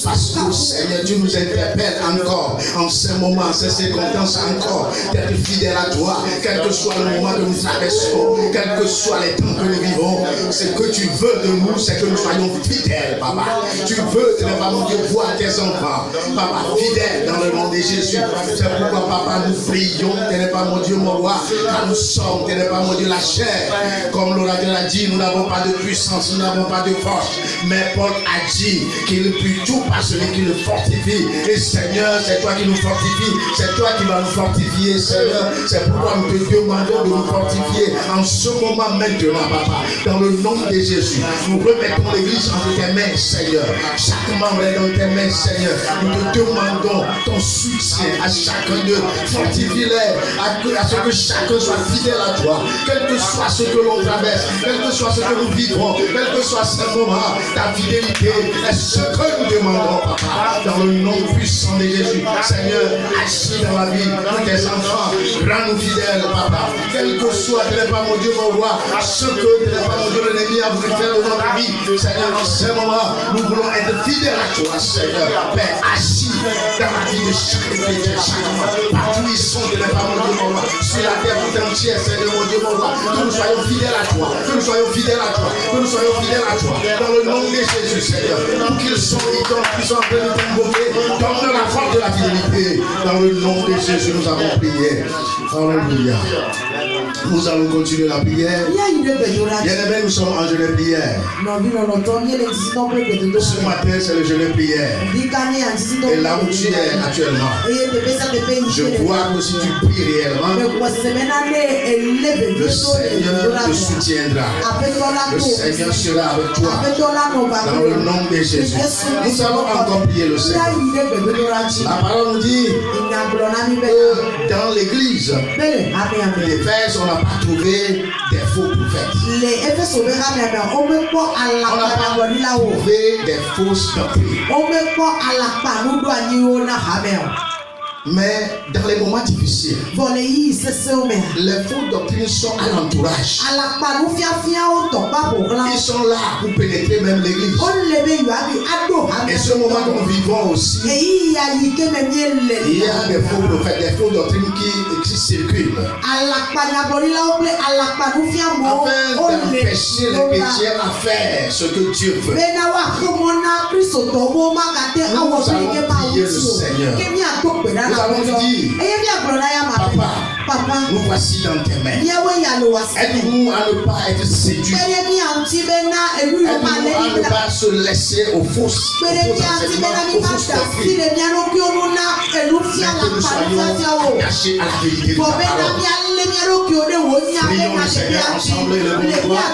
Parce que Seigneur, tu nous interpelles encore en ces moments, en ces circonstances encore, d'être fidèles à toi, quel que soit le moment que nous traversons, quels que soient les temps que nous vivons. Ce que tu veux de nous, c'est que nous soyons fidèles, papa. Tu veux, tu n'es pas mon Dieu, voir tes enfants, papa, fidèles dans le nom de Jésus. C'est pourquoi, papa, nous prions, tu n'es pas mon Dieu, mon roi, car nous sommes, tu n'es pas mon Dieu, la chair. Comme l'orateur l'a dit, nous n'avons pas de puissance, nous n'avons pas de force, mais Paul a dit qu'il prie tout par celui qui le fortifie. Et Seigneur, c'est toi qui nous fortifie, c'est toi qui vas nous fortifier, Seigneur. C'est pourquoi nous te demandons de nous fortifier en ce moment maintenant, papa, dans le nom de Jésus. Nous remettons l'église entre tes mains, Seigneur. Chaque membre est dans tes mains, Seigneur. Nous te demandons ton soutien à chacun d'eux. Fortifie-les à ce que chacun soit fidèle à toi, quel que soit ce que l'on traverse, quel que soit ce que nous vivons, quel que soit ce moment, ta fidélité est ce que nous demandons, papa, dans le nom puissant de Jésus. Seigneur, agis dans la vie de tes enfants, rends-nous fidèles, papa, quel que soit, tu n'es pas mon Dieu, mon roi, ce que tu n'es pas mon Dieu, l'ennemi a voulu faire de notre vie. Seigneur, en ce moment, nous voulons être fidèles à toi, Seigneur. Père, agis dans la vie de chaque chrétien, partout ils sont, tu n'es pas mon Dieu, mon roi, sur la terre tout entière, Seigneur, mon Dieu, mon roi, que nous soyons fidèles à toi, que nous soyons fidèles à toi, que nous soyons fidèles à toi, dans le nom de Jésus, Seigneur. Où qu'ils sont, ils sont en train de t'invoquer, donne la force de la fidélité, dans le nom de Jésus, nous avons prié. Alléluia. Nous allons continuer la prière. Bien-aimés, nous sommes en jeûne de prière. Ce matin, c'est le jeûne de prière. Et là où tu es actuellement, je vois que si tu pries réellement, le Seigneur te soutiendra. Le Seigneur sera avec toi. Dans le nom de Jésus. Nous allons encore prier le Seigneur. La parole nous dit que dans l'église d'Éphèse, on n'a pas trouvé des faux prophètes. On n'a pas trouvé des fausses doctrines. Mais dans les moments difficiles, les fausses doctrines sont à l'entourage. Ils sont là pour pénétrer même l'église. Et ce moment que nous vivons aussi, il y a des faux prophètes, des fausses doctrines qui circulent. Afin d'empêcher les chrétiens à faire ce que Dieu veut. Nous allons prier le Seigneur. Nous allons lui dire, Papa, nous voici dans tes mains. Aide-nous à ne pas être séduits. Aide-nous à ne pas se laisser aux fausses enseignements, aux fausses doctrines. Mais que nous soyons attachés à la vérité de ta parole. Prions le Seigneur ensemble et le bon droit.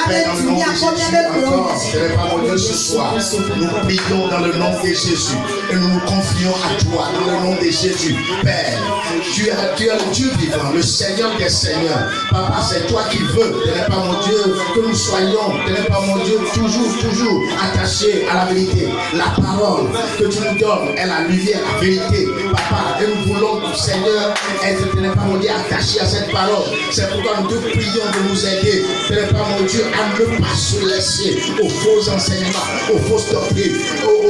Père, dans le nom de Jésus, encore, Seigneur, pas mon Dieu, ce soir, nous prions dans le nom de Jésus et nous nous confions à toi dans le nom de Jésus. Père, tu es le Dieu vivant, le Seigneur des Seigneurs. Papa, c'est toi qui veux, Seigneur, pas mon Dieu, que nous soyons, Seigneur, pas mon Dieu, toujours attachés à la vérité. La parole que tu nous donnes est la lumière, la vérité. Papa, et nous voulons, Seigneur, être, Seigneur, pas mon Dieu, attachés à cette parole. C'est pourquoi nous te prions de nous aider, Seigneur, pas mon Dieu, à ne pas se laisser aux faux enseignements, aux fausses doctrines,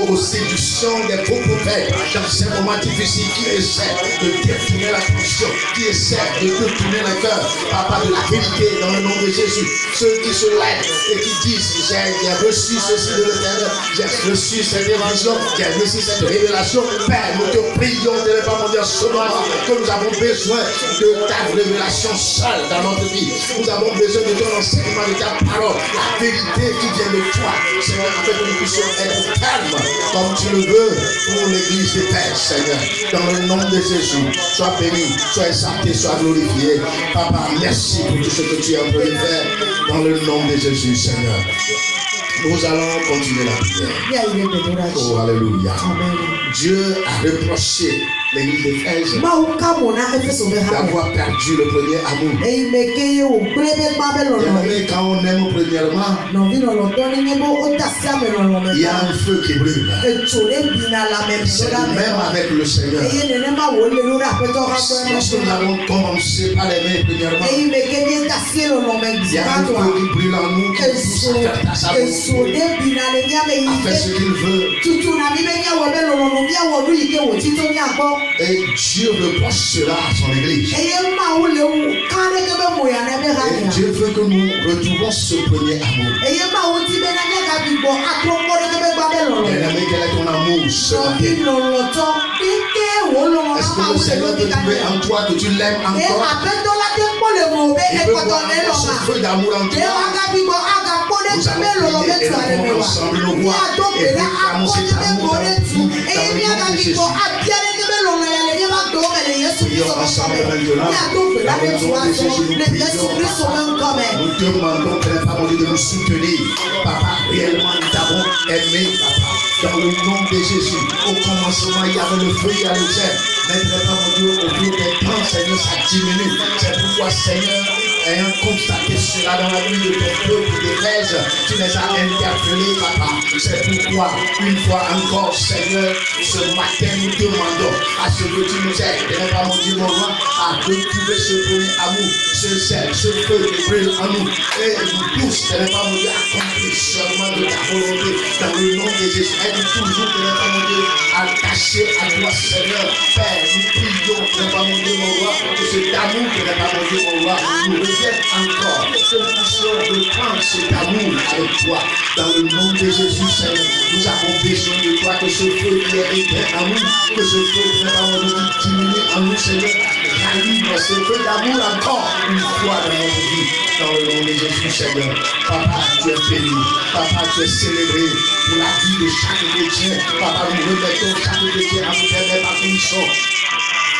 aux séductions des faux prophètes dans ces moments difficiles qui essaient de détourner l'attention, qui essaient de détourner le cœur, Papa, de la vérité dans le nom de Jésus. Ceux qui se lèvent et qui disent, j'ai reçu ceci de l'Éternel, j'ai reçu cette vision, j'ai reçu cette révélation. Père, nous te prions de ne pas me dire ce moment que nous avons besoin de ta révélation seule dans notre vie. Nous avons besoin de ton enseignement, de ta parole, la vérité qui vient de toi. Seigneur, afin que nous puissions être fermes comme tu le veux pour l'église des Pères, Seigneur. Dans le nom de Jésus, sois béni, sois exalté, sois glorifié. Papa, merci pour tout ce que tu es en train de faire. Dans le nom de Jésus, Seigneur. Nous allons continuer la prière. Oh, alléluia. Dieu a reproché l'église d'Éphèse d'avoir perdu le premier amour. Et quand on aime premièrement, il y a un feu qui brûle. C'est le même avec le Seigneur. Lorsque nous avons commencé par l'aimer premièrement, il y a un feu qui brûle en nous qui pousse à faire ta saveur, à faire ce qu'il veut. Et Dieu reproche cela à son église. Et Dieu veut que nous retrouvons ce premier amour. Bien-aimé, quel est ton amour ce matin? Est-ce que le Seigneur peut trouver en toi que tu l'aimes encore? Il veut voir ce feu d'amour en toi. Nous allons prier et nous allons ensemble nous voir et réclamer cet amour dans notre vie, dans le nom de Jésus. Prions ensemble maintenant. Dans le nom de Jésus, nous prions, Papa. Nous demandons, Père, mon Dieu, de nous soutenir. Papa, réellement, nous t'avons aimé, Papa. Dans le nom de Jésus, au commencement, il y avait le feu, il y a le gel. Maintenant, mon Dieu, au bout des temps, Seigneur, ça diminue. C'est pourquoi, Seigneur, ayant constaté cela dans la vie de ton peuple d'Éphèse, tu les as interpellés, Papa. C'est pourquoi, une fois encore, Seigneur, ce matin, nous demandons à ce que tu nous aides, et pas mon Dieu, mon roi, à retrouver ce premier amour, ce zèle, ce feu qui brûle en nous, et nous tous, et pas mon Dieu, accomplir seulement de ta volonté, dans le nom de Jésus. Aide toujours, et pas mon Dieu, attaché à toi, Seigneur. Père, nous prions, et pas mon Dieu, mon roi, que cet amour, et pas mon Dieu, mon roi, nous revienne encore, que nous puissions reprendre cet amour avec toi, dans le nom de Jésus, Seigneur. Nous avons besoin de toi, que ce feu qui est éteint en nous, que ce feu qui n'est pas mon Dieu, qui diminue en nous, Seigneur, rallume ce feu d'amour encore une fois dans notre vie, dans le nom de Jésus, Seigneur. Papa, tu es béni, Papa, tu es célébré pour la vie de chaque chrétien. Papa, nous remettons chaque chrétien à nous faire par bénédiction.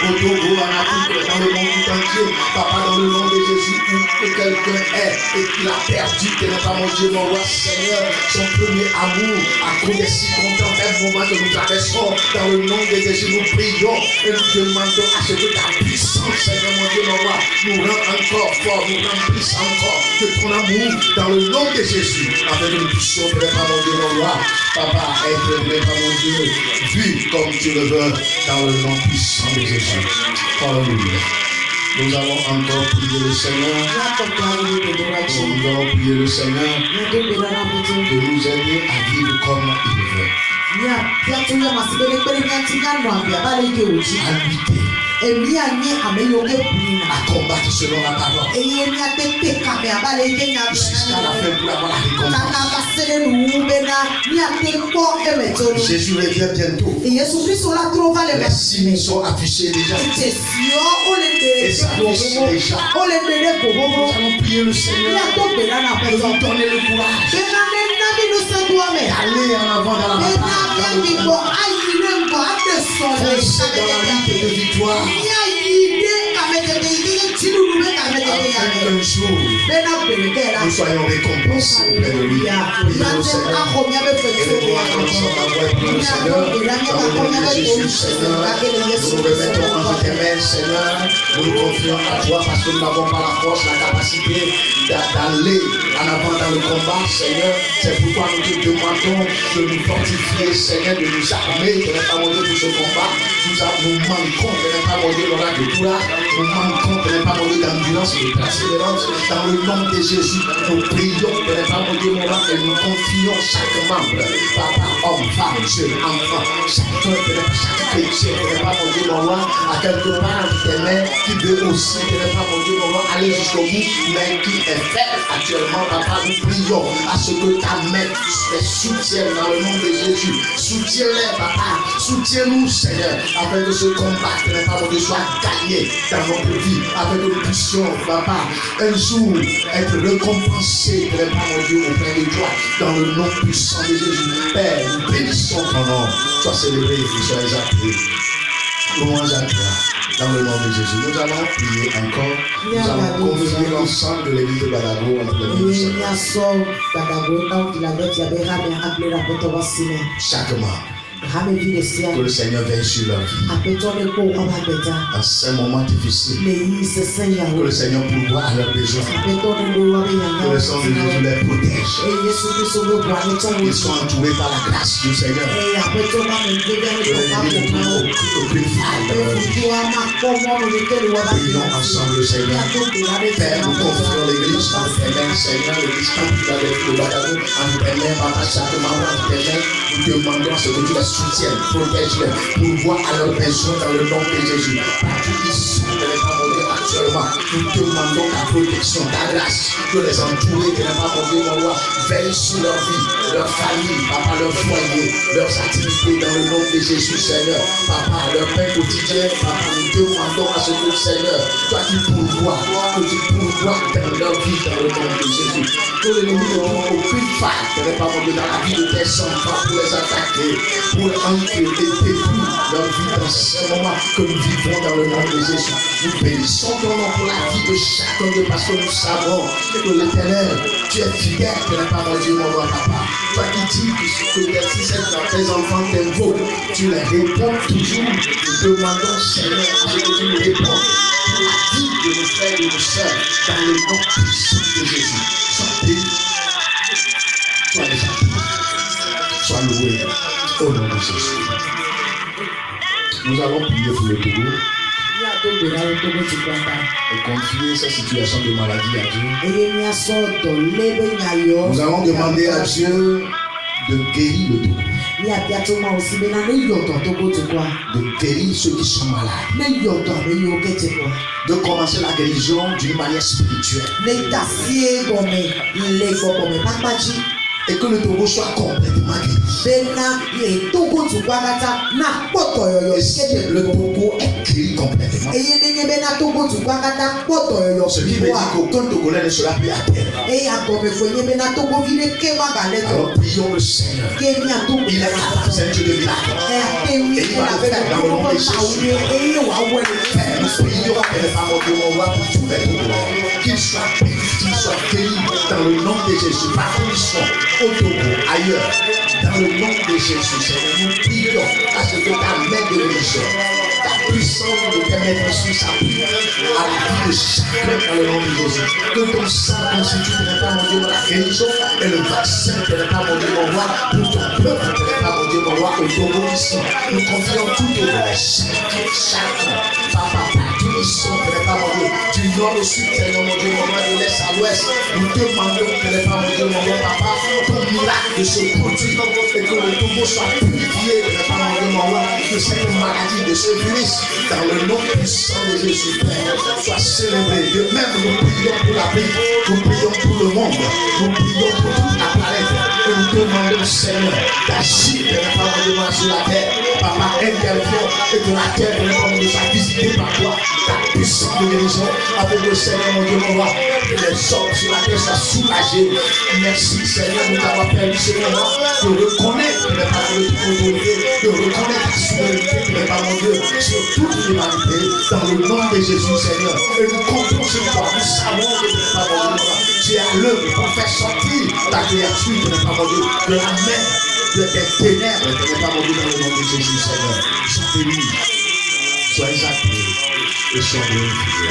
au Togo, en Afrique, dans le monde tout entier. Papa, dans le nom de Jésus, où quelqu'un est et qu'il a perdu, qu'il n'a pas mangé, mon roi Seigneur, son premier amour, à cause des circonstances, un moment que nous traversons, dans le nom de Jésus, nous prions et nous demandons à ce que ta puissance, Seigneur, mon Dieu, mon roi, nous rend encore fort, nous remplisse encore de ton amour, dans le nom de Jésus, afin que nous puissions, Père, mon Dieu, mon roi, Papa, être, Père, mon Dieu, vu comme tu le veux, dans le nom puissant de Jésus. Alléluia. Nous allons encore prier le Seigneur. Nous allons prier le Seigneur de nous aider à vivre comme il veut. À lutter. À combattre selon la parole. Jusqu'à la fin pour avoir la récompense. Jésus revient bientôt. Les signes sont affichés déjà. Et ça annonce déjà. Nous allons prier le Seigneur de nous donner le courage. Aller en avant dans la bataille. Foncer dans la lutte de victoire. Afin qu'un jour, nous soyons récompensés auprès de lui. Prions au Seigneur. Jésus, Seigneur, nous remettons entre tes mains, Seigneur. Nous nous confions à toi parce que nous n'avons pas la force, la capacité d'aller en avant dans le combat, Seigneur. C'est pourquoi nous te demandons de nous fortifier, Seigneur, de nous armer, de ne pas mourir pour ce combat. Nous manquons de ne pas mourir dans la victoire. Nous manquons de ne pas mourir d'endurance et de persévérance. Dans le nom de Jésus, nous prions de ne pas mourir et nous confions chaque membre, papa, homme, femme, jeune, enfant, chaque chrétien de ne pas mourir à quelque part entre tes mains, qui veut aussi de ne pas mourir aller jusqu'au bout, mais qui est fait actuellement, papa. Nous prions à ce que ta main les soutienne dans le nom de Jésus. Soutiens-les, papa. Soutiens-nous, Seigneur, afin que ce combat de ne pas mourir soit gagné dans notre vie, afin que nous puissions, papa, un jour être récompensés de ne pas mourir auprès de toi, dans le nom puissant de Jésus. Père, nous bénissons ton nom. Sois célébré et sois exalté. Louange à toi. Dans le nom de Jésus, nous allons prier encore. Nous allons confier l'ensemble de l'église de Badago entre les mains du Seigneur. Chaque mois, que le Seigneur veille sur leur vie. Dans ces moments difficiles, que le Seigneur pourvoie à leurs besoins. Que le sang de Jésus les protège. Ils sont entourés par la grâce du Seigneur. Que l'ennemi ne trouve aucune faille dans leur vie. Prions ensemble le Seigneur. Père, nous confions l'église entre tes mains, Seigneur, l'église de Badago entre tes mains, papa, chaque membre entre tes mains. Nous demandons à ce que tu les soutiennes, protège-les, pourvois à leurs besoins dans le nom de Jésus. Partout ici, de ne pas mourir actuellement, nous demandons ta protection, ta grâce, que les entourés de ne pas mourir, mon roi, veillent sur leur vie, leur famille, papa, leur foyer, leurs activités dans le nom de Jésus, Seigneur. Papa, leur pain quotidien, papa, nous demandons à ce que le Seigneur, toi qui pourvois, que tu pourvois dans leur vie dans le nom de Jésus. Que l'ennemi ne trouve aucune faille de ne pas mourir dans la vie de tes enfants pour les attaquer, pour entrer et détruire leur vie dans ce moment que nous vivons dans le nom de Jésus. Nous bénissons ton nom pour la vie de chacun de parce que nous savons que l'Éternel, tu es fidèle, tu n'es pas mon Dieu, mon roi, papa. Toi qui dis que si dans tes enfants t'invoquent, tu les réponds toujours. Nous demandons, Seigneur, à ce que tu nous réponds pour la vie de nos frères et de nos sœurs dans le nom puissant de Jésus. Sois béni, sois exalté, sois loué au nom de Jésus. Nous allons prier pour le Togo et confier cette situation de maladie à Dieu. Nous allons demander à Dieu de guérir le Togo. De guérir ceux qui sont malades. De commencer la guérison d'une manière spirituelle. Et que le Togo soit complètement guéri. Et si le Togo est guéri complètement, Ce qui veut dire qu'aucun Togolais ne sera pris à terre. Alors prions le Seigneur. Il est capable, c'est un Dieu de miracles. Et il va le faire dans le nom de Jésus. Père, nous prions que les parents de mon roi pour tout être qu'il soit purifié, qu'il soit guéri dans le nom de Jésus. Partout ils sont, au Togo, ailleurs, dans le nom de Jésus. Seigneur, nous prions à ce que ta main de guérison, ta puissance de te mettre sur sa vie, à la vie de chacun dans le nom de Jésus. Que ton sang constitue, mon Dieu, la guérison et le vaccin, mon Dieu, mon roi, pour ton peuple, mon Dieu, mon roi, au Togo ici. Nous confions tout au roi, chacun, papa, partout ils sont, mon Dieu, du nord au sud, Seigneur, mon Dieu, mon roi, de l'est à l'ouest. Nous demandons, mon Dieu, mon roi, papa, ton miracle de se produire et que le Togo soit purifié, mon Dieu, mon roi, que cette maladie, de ce virus, dans le nom puissant de Jésus, Père, soit célébré. De même, nous prions pour l'Afrique, nous prions pour le monde, nous prions pour toute la planète. Et nous demandons, Seigneur, d'agir sur la terre. Papa, intervient et que la terre nous soit visitée par toi. Ta puissance de guérison avec le Seigneur, mon Dieu, mon roi. Que les hommes sur la terre soient soulagés. Merci, Seigneur, nous avons permis ce moment de reconnaître les paroles de ton autorité, de reconnaître ta souveraineté, mon Dieu, sur toute l'humanité, dans le nom de Jésus, Seigneur. Et nous comptons sur toi, nous savons que tu es à l'œuvre pour faire sortir ta créature, mon Dieu, de la mer, de tes ténèbres, mon Dieu, dans le nom de Jésus, Seigneur. Sois béni, sois exalté et sois glorifié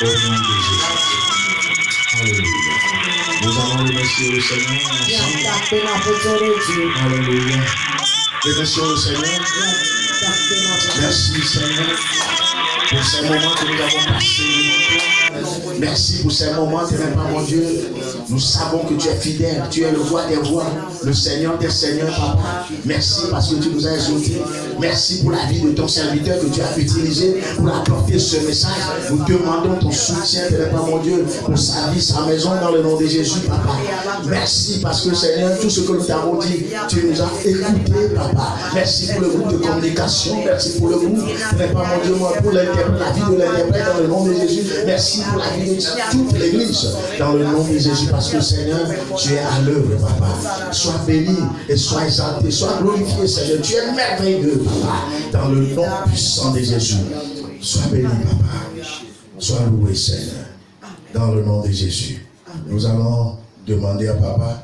au nom de Jésus. Alléluia. Nous allons remercier le Seigneur ensemble. Alléluia. Remercions le Seigneur. Merci Seigneur pour ces moments que nous avons passés. Merci pour ces moments, mon Dieu. Nous savons que tu es fidèle, tu es le roi des rois, le Seigneur des seigneurs, Papa. Merci parce que tu nous as exaucés. Merci pour la vie de ton serviteur que tu as utilisé pour apporter ce message. Nous demandons ton soutien, mon Dieu, pour sa vie, sa maison, dans le nom de Jésus, Papa. Merci parce que Seigneur, tout ce que nous t'avons dit, tu nous as écoutés, Papa. Merci pour le groupe de communication, merci pour le groupe, mon Dieu, pour la vie de l'interprète, dans le nom de Jésus. Merci pour la vie de toute l'église, dans le nom de Jésus, parce que Seigneur, tu es à l'œuvre, Papa. Sois béni et sois exalté, sois glorifié, Seigneur. Tu es merveilleux, Papa, dans le nom puissant de Jésus. Sois béni, Papa. Sois loué, Seigneur, dans le nom de Jésus. Nous allons demander à Papa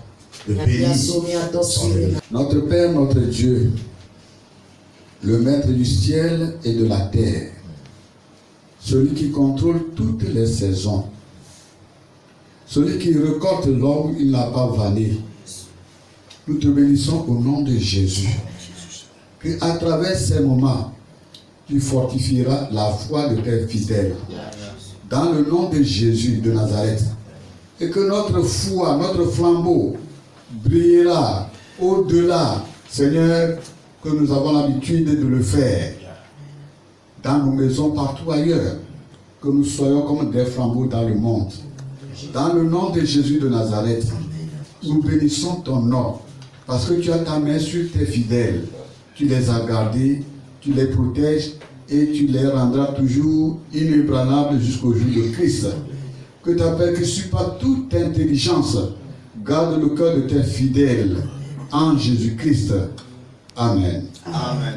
de bénir son Église. Notre Père, notre Dieu, le Maître du ciel et de la terre, celui qui contrôle toutes les saisons, celui qui récolte l'homme, il n'a pas vanné. Nous te bénissons au nom de Jésus. Que à travers ces moments, tu fortifieras la foi de tes fidèles. Dans le nom de Jésus de Nazareth. Et que notre foi, notre flambeau brillera au-delà, Seigneur, que nous avons l'habitude de le faire. Dans nos maisons, partout ailleurs, que nous soyons comme des flambeaux dans le monde. Dans le nom de Jésus de Nazareth, nous bénissons ton nom, parce que tu as ta main sur tes fidèles. Tu les as gardés, tu les protèges et tu les rendras toujours inébranlables jusqu'au jour de Christ. Que ta paix qui surpasse toute intelligence garde le cœur de tes fidèles en Jésus-Christ. Amen. Amen.